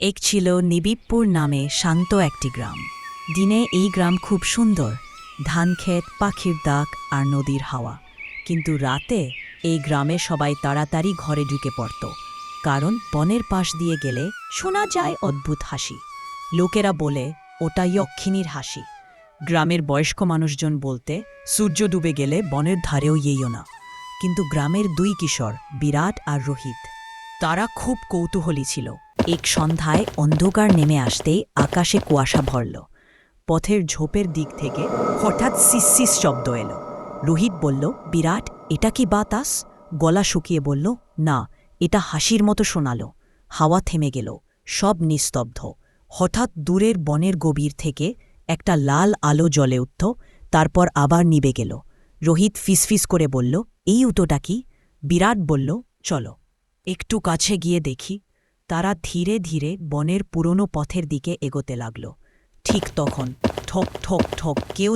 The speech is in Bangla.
এক ছিল নিবিবপুর নামে শান্ত একটি গ্রাম। দিনে এই গ্রাম খুব সুন্দর, ধানক্ষেত, পাখির ডাক আর নদীর হাওয়া। কিন্তু রাতে এই গ্রামে সবাই তাড়াতাড়ি ঘরে ঢুকে পড়ত, কারণ বনের পাশ দিয়ে গেলে শোনা যায় অদ্ভুত হাসি। লোকেরা বলে ওটা যক্ষিণীর হাসি। গ্রামের বয়স্ক মানুষজন বলতে সূর্য ডুবে গেলে বনের ধারেও ইয়েও না। কিন্তু গ্রামের দুই কিশোর, বিরাট আর রোহিত, তারা খুব কৌতূহলী ছিল। এক সন্ধ্যায় অন্ধকার নেমে আসতেই আকাশে কুয়াশা ভরল। পথের ঝোপের দিক থেকে হঠাৎ সিসিস শব্দ এলো। রোহিত বলল, বিরাট, এটা কি বাতাস? গলা শুকিয়ে বলল, না, এটা হাসির মতো শোনালো। হাওয়া থেমে গেল, সব নিস্তব্ধ। হঠাৎ দূরের বনের গভীর থেকে একটা লাল আলো জ্বলে উঠল, তারপর আবার নিভে গেল। রোহিত ফিসফিস করে বলল, এই উটোটা কি? বিরাট বলল, চলো একটু কাছে গিয়ে দেখি। তারা ধীরে ধীরে বনের পুরনো পথের দিকে এগোতে লাগল। ঠিক তখন ঠক ঠক ঠক কেউ